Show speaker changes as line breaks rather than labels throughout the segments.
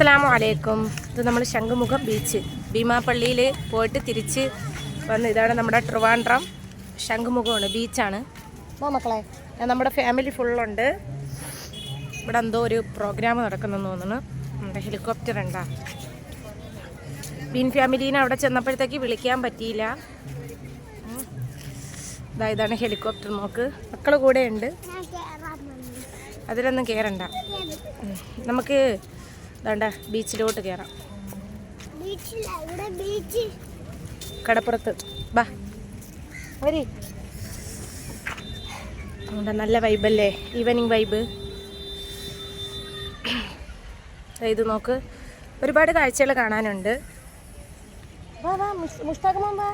അസ്സലാമു അലൈക്കും. ഇത് നമ്മൾ ശംഖുമുഖം ബീച്ച് ഭീമാപ്പള്ളിയിൽ പോയിട്ട് തിരിച്ച് വന്ന് ഇതാണ് നമ്മുടെ ട്രിവാൻഡ്രം ശംഖുമുഖമാണ്, ബീച്ചാണ്. മക്കളെ നമ്മുടെ ഫാമിലി ഫുള്ളുണ്ട്. ഇവിടെ എന്തോ ഒരു പ്രോഗ്രാം നടക്കുന്നെന്ന് തോന്നുന്നു. നമ്മുടെ ഹെലികോപ്റ്റർ ഉണ്ടാ. ബീൻ ഫാമിലീനെ അവിടെ ചെന്നപ്പോഴത്തേക്ക് വിളിക്കാൻ പറ്റിയില്ല. ഇതാണ് ഹെലികോപ്റ്റർ. നോക്ക്, മക്കൾ കൂടെ ഉണ്ട്. അതിലൊന്നും കയറണ്ട. നമുക്ക് വേണ്ട ബീച്ചിലോട്ട് കയറാം. കടപ്പുറത്ത് ബാ വരി. നല്ല വൈബല്ലേ, ഈവനിങ് വൈബ്. ഇത് നോക്ക്, ഒരുപാട് കാഴ്ചകൾ കാണാനുണ്ട്. വാ വാ മുഷ്താഖ് വാ,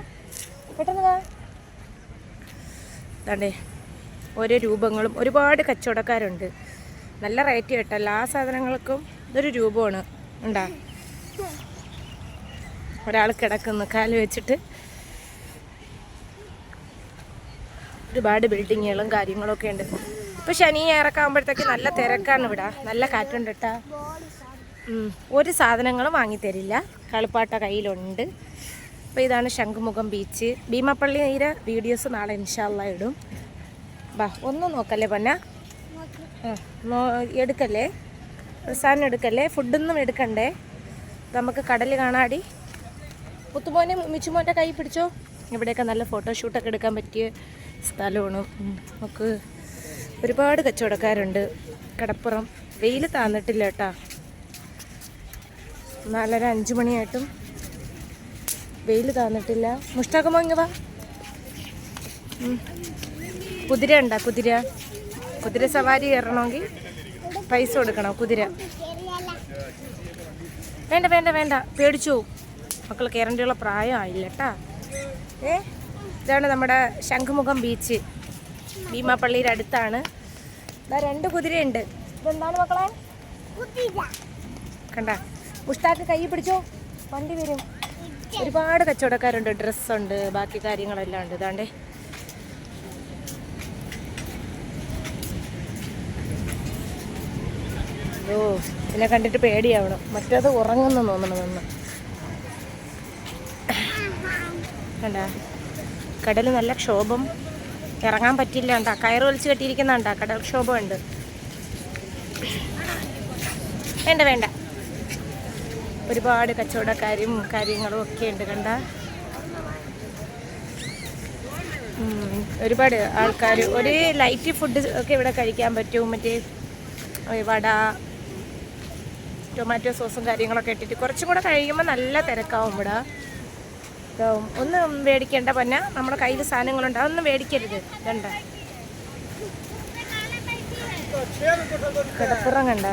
പെട്ടെന്ന് വാ. അതാണ്ടേ ഓരോ രൂപങ്ങളും, ഒരുപാട് കച്ചവടക്കാരുണ്ട്. നല്ല റേറ്റ് കേട്ടോ എല്ലാ സാധനങ്ങൾക്കും. ഇതൊരു രൂപമാണ് ഉണ്ടാ. ഒരാൾ കിടക്കുന്നു കാല് വെച്ചിട്ട്. ഒരുപാട് ബിൽഡിങ്ങുകളും കാര്യങ്ങളൊക്കെ ഉണ്ട്. ഇപ്പോൾ ശനി ഞായറൊക്കെ ആകുമ്പോഴത്തേക്ക് നല്ല തിരക്കാണ് ഇവിടെ. നല്ല കാറ്റുണ്ട് കേട്ടാ. ഒരു സാധനങ്ങളും വാങ്ങിത്തരില്ല. കളിപ്പാട്ട കയ്യിലുണ്ട്. അപ്പോൾ ഇതാണ് ശംഖുമുഖം ബീച്ച്. ഭീമാപ്പള്ളിയുടെ വീഡിയോസ് നാളെ ഇൻഷാ അല്ലാഹ് ഇടും. ബാ, ഒന്നും നോക്കല്ലേ പൊന്ന, എടുക്കല്ലേ, സാധനം എടുക്കല്ലേ, ഫുഡൊന്നും എടുക്കണ്ടേ. നമുക്ക് കടൽ കാണാടി. പുത്തുമോനെ മിച്ചുമോൻ്റെ കൈ പിടിച്ചോ. ഇവിടെയൊക്കെ നല്ല ഫോട്ടോഷൂട്ടൊക്കെ എടുക്കാൻ പറ്റിയ സ്ഥലമാണ്. നമുക്ക് ഒരുപാട് കച്ചവടക്കാരുണ്ട്. കടപ്പുറം വെയിൽ താന്നിട്ടില്ല കേട്ടാ. 4:30-5 മണിയായിട്ടും വെയിൽ താന്നിട്ടില്ല. മുഷ്താഖമോ ഇങ്ങ വാ. കുതിര ഉണ്ടാ, കുതിര സവാരി കയറണമെങ്കിൽ പൈസ കൊടുക്കണം. കുതിര വേണ്ട വേണ്ട വേണ്ട, പേടിച്ചു. മക്കൾ കയറേണ്ടിയുള്ള പ്രായമായില്ല കേട്ടാ. ഇതാണ് നമ്മുടെ ശംഖുമുഖം ബീച്ച്. ഭീമാപ്പള്ളിയുടെ അടുത്താണ്. ഇതാ 2 കുതിരയുണ്ട്. ഇതെന്താണ് മക്കളെ? കണ്ട, മുഷ്താഖ് കൈ പിടിച്ചോ, വണ്ടി വരും. ഒരുപാട് കച്ചവടക്കാരുണ്ട്. ഡ്രസ്സുണ്ട്, ബാക്കി കാര്യങ്ങളെല്ലാം ഉണ്ട്. ഇതാണ്ടേ ഓ, ഇതിനെ കണ്ടിട്ട് പേടിയാവണം. മറ്റേത് ഉറങ്ങുന്നു തോന്നണം നിന്ന്. കണ്ട, കടൽ നല്ല ക്ഷോഭം, ഇറങ്ങാൻ പറ്റില്ല. കണ്ടാ കയറ് വലിച്ച് കെട്ടിയിരിക്കുന്നുണ്ടാ. കടൽക്ഷോഭമുണ്ട്. വേണ്ട വേണ്ട, ഒരുപാട് കച്ചവടക്കാരും കാര്യങ്ങളും ഒക്കെ ഉണ്ട്. കണ്ട, ഒരുപാട് ആൾക്കാർ. ഒരു ലൈറ്റ് ഫുഡ് ഒക്കെ ഇവിടെ കഴിക്കാൻ പറ്റും. മറ്റേ വട, ടൊമാറ്റോ സോസും കാര്യങ്ങളൊക്കെ ഇട്ടിട്ട്. കുറച്ചും കൂടെ കഴിയുമ്പോൾ നല്ല തിരക്കാവും ഇവിടെ. ഒന്നും മേടിക്കേണ്ട പൊന്ന, നമ്മുടെ കയ്യിൽ സാധനങ്ങളുണ്ട്, അതൊന്നും മേടിക്കരുത്. ഇതണ്ട കിടപ്പുറം കണ്ട.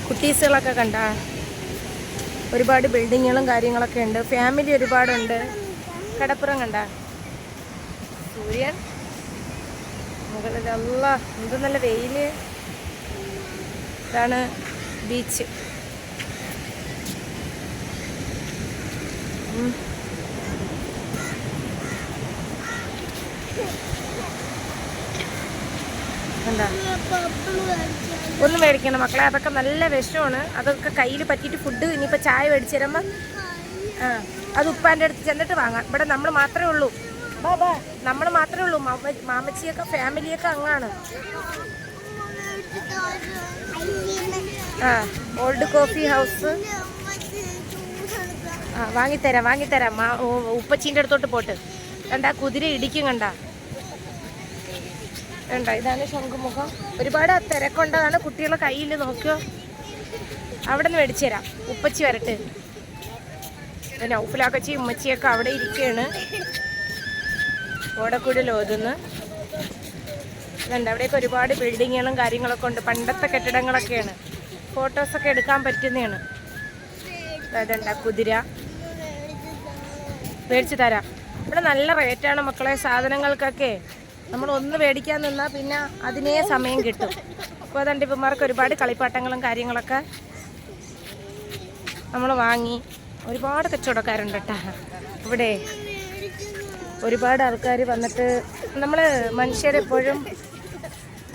കുട്ടീസുകളൊക്കെ കണ്ട. ഒരുപാട് ബിൽഡിങ്ങുകളും കാര്യങ്ങളൊക്കെ ഉണ്ട്. ഫാമിലി ഒരുപാടുണ്ട്. കടപ്പുറം കണ്ട. സൂര്യൻ മുകളിൽ. അല്ലാ, എന്ത് നല്ല വെയിൽ. ഇതാണ് ബീച്ച്. എന്താ ഒന്നും മേടിക്കണം മക്കളെ, അതൊക്കെ നല്ല വിഷമാണ്. അതൊക്കെ കയ്യിൽ പറ്റിയിട്ട് ഫുഡ് ഇനിയിപ്പോൾ ചായ മേടിച്ച് തരുമ്പോൾ അത് ഉപ്പാൻ്റെ അടുത്ത് ചെന്നിട്ട് വാങ്ങാം. ഇവിടെ നമ്മൾ മാത്രമേ ഉള്ളൂ. ബാ, നമ്മൾ മാത്രമേ ഉള്ളൂ. മാമച്ചിയൊക്കെ ഫാമിലിയൊക്കെ അങ്ങാണ്. Old coffee house. വാങ്ങിത്തരാം. ഉപ്പച്ചീൻ്റെ അടുത്തോട്ട് പോട്ട്. കണ്ട, കുതിര ഇടിക്കും. കണ്ട, ഇതാണ് ശംഖുമുഖം. ഒരുപാട് തിരക്കൊണ്ടതാണ്. കുട്ടികളെ കയ്യിൽ നോക്കിയോ. അവിടെ നിന്ന് മേടിച്ചു തരാം. ഉപ്പച്ചി വരട്ടെ. നൗഫലാക്കച്ചി ഉമ്മച്ചിയൊക്കെ അവിടെ ഇരിക്കുകയാണ്. ഓടക്കൂടിൽ ഓതുന്നു. അവിടെയൊക്കെ ഒരുപാട് ബിൽഡിങ്ങുകളും കാര്യങ്ങളൊക്കെ ഉണ്ട്. പണ്ടത്തെ കെട്ടിടങ്ങളൊക്കെയാണ്. ഫോട്ടോസൊക്കെ എടുക്കാൻ പറ്റുന്നതാണ്. അതുണ്ട കുതിര. മേടിച്ച് തരാം. ഇവിടെ നല്ല റേറ്റാണ് മക്കളെ സാധനങ്ങൾക്കൊക്കെ. നമ്മൾ ഒന്ന് മേടിക്കാൻ നിന്നാൽ പിന്നെ അതിനേ സമയം കിട്ടും. അപ്പോൾ അതുകൊണ്ട് ഇവന്മാർക്ക് ഒരുപാട് കളിപ്പാട്ടങ്ങളും കാര്യങ്ങളൊക്കെ നമ്മൾ വാങ്ങി. ഒരുപാട് കച്ചവടക്കാരുണ്ട് കേട്ടോ ഇവിടെ. ഒരുപാട് ആൾക്കാർ വന്നിട്ട് നമ്മൾ മനുഷ്യരെപ്പോഴും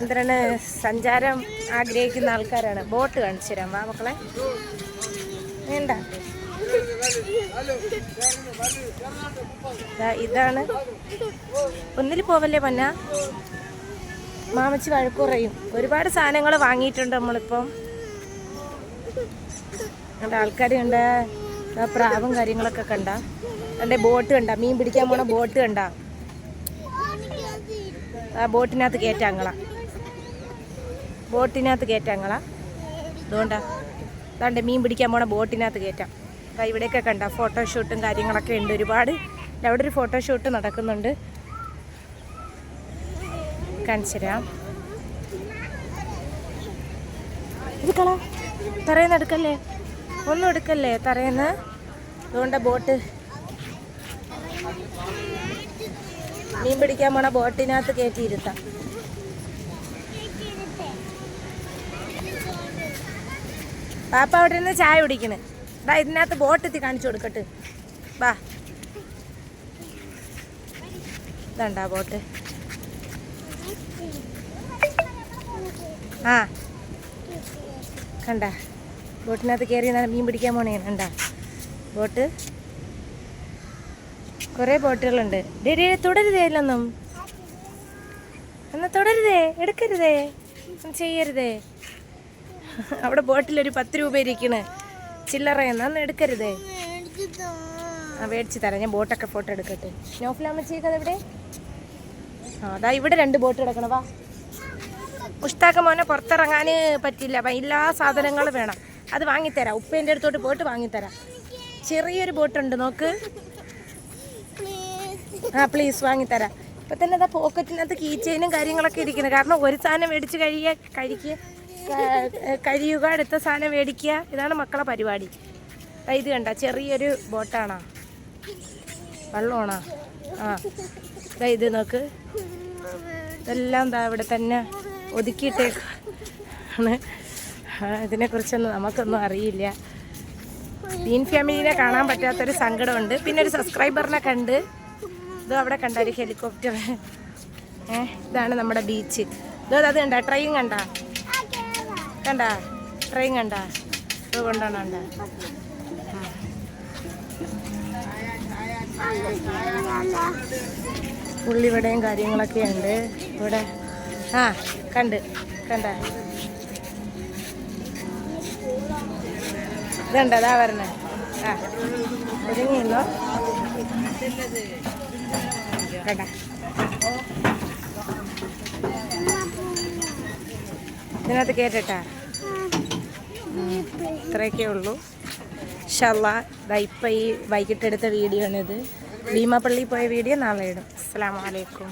എന്താണ് സഞ്ചാരം ആഗ്രഹിക്കുന്ന ആൾക്കാരാണ്. ബോട്ട് കാണിച്ചു തരാം വാ മക്കളെ. വേണ്ട, ഇതാണ്. ഒന്നിൽ പോവല്ലേ പന്ന, മാമച്ചി വഴക്കുറയും. ഒരുപാട് സാധനങ്ങൾ വാങ്ങിയിട്ടുണ്ട് നമ്മളിപ്പം. കണ്ട ആൾക്കാർ കണ്ട, പ്രാവും കാര്യങ്ങളൊക്കെ കണ്ട. എൻ്റെ ബോട്ട് കണ്ട, മീൻ പിടിക്കാൻ പോണ ബോട്ട് കണ്ട. ആ ബോട്ടിനകത്ത് കയറ്റാങ്ങള, ബോട്ടിനകത്ത് കയറ്റാങ്ങള. അതുകൊണ്ടാ അതാണ്ട് മീൻ പിടിക്കാൻ പോണ ബോട്ടിനകത്ത് കയറ്റാം. ഇവിടെയൊക്കെ കണ്ട ഫോട്ടോഷൂട്ടും കാര്യങ്ങളൊക്കെ ഉണ്ട് ഒരുപാട്. അവിടെ ഒരു ഫോട്ടോഷൂട്ട് നടക്കുന്നുണ്ട്, കാണിച്ചു തരാം. എടുക്കള, തറയുന്ന എടുക്കല്ലേ, ഒന്നും എടുക്കല്ലേ തറയുന്ന. അതുകൊണ്ട് ബോട്ട് മീൻ പിടിക്കാൻ പോണ ബോട്ടിനകത്ത് കയറ്റിയിരുത്താം. പാപ്പ അവിടെ നിന്ന് ചായ കുടിക്കണ്. ഇതിനകത്ത് ബോട്ട് എത്തി കാണിച്ചു കൊടുക്കട്ടെ. വാ, ഇതാണ്ടാ ബോട്ട്. ആ കണ്ട, ബോട്ടിനകത്ത് കയറി മീൻ പിടിക്കാൻ പോണേ. കണ്ട ബോട്ട്, കുറേ ബോട്ടുകളുണ്ട്. തുടരുതേ, ഇല്ലൊന്നും എന്നാ തുടരുതേ, എടുക്കരുതേ, ചെയ്യരുതേ. അവിടെ ബോട്ടിലൊരു 10 രൂപ ഇരിക്കണ്, ചില്ലറ എന്നാന്ന് എടുക്കരുതേ. ആ മേടിച്ച് തരാം ഞാൻ. ബോട്ടൊക്കെ ഫോട്ടോ എടുക്കട്ടെ. സ്നോഫിലാമ്മച്ചേക്കത് എവിടെ? ആ അതാ ഇവിടെ 2 ബോട്ട് കിടക്കണം. വാ മുഷ്താക്ക മോനെ, പുറത്തിറങ്ങാൻ പറ്റില്ല, എല്ലാ സാധനങ്ങളും വേണം. അത് വാങ്ങിത്തരാം, ഉപ്പേൻ്റെ അടുത്തോട്ട് പോയിട്ട് വാങ്ങിത്തരാം. ചെറിയൊരു ബോട്ടുണ്ട് നോക്ക്. ആ പ്ലീസ് വാങ്ങിത്തരാം. ഇപ്പം തന്നെ അതാ പോക്കറ്റിനകത്ത് കീ ചെയിനും കാര്യങ്ങളൊക്കെ ഇരിക്കുന്നത്. കാരണം ഒരു സാധനം മേടിച്ച് കഴിയുക, അടുത്ത സാധനം മേടിക്കുക. ഇതാണ് മക്കളെ പരിപാടി. ഇത് കണ്ട ചെറിയൊരു ബോട്ടാണോ, വെള്ളമാണോ? ആ ഇത് നോക്ക്, ഇതെല്ലാം എന്താ ഇവിടെ തന്നെ ഒതുക്കിയിട്ടേക്കാണ്. ഇതിനെക്കുറിച്ചൊന്നും നമുക്കൊന്നും അറിയില്ല. ബീൻ ഫാമിലിനെ കാണാൻ പറ്റാത്തൊരു സങ്കടമുണ്ട്. പിന്നെ ഒരു സബ്സ്ക്രൈബറിനെ കണ്ട്. ഇത് അവിടെ കണ്ട ഒരു ഹെലികോപ്റ്റർ. ഇതാണ് നമ്മുടെ ബീച്ച്. അത് കണ്ട, ട്രെയിൻ കണ്ട, കണ്ട ട്രെയിൻ കണ്ട, ഇത് കൊണ്ടാണ് കണ്ട. ഉള്ളിവടയും കാര്യങ്ങളൊക്കെ ഉണ്ട് ഇവിടെ. ആ കണ്ട ഇതുണ്ട്, അതാ വരണേ. ആ ഒരുങ്ങിന്നോ കണ്ട. ഇതിനകത്ത് കേട്ടാ ഇത്രയൊക്കെ ഉള്ളൂ. ഇൻഷാ അല്ലാഹ്. ഇപ്പം ഈ വൈകിട്ടെടുത്ത വീഡിയോ ആണിത്. ഭീമാപ്പള്ളി പോയ വീഡിയോ നാളെ ഇടും. അസ്സലാമു അലൈക്കും.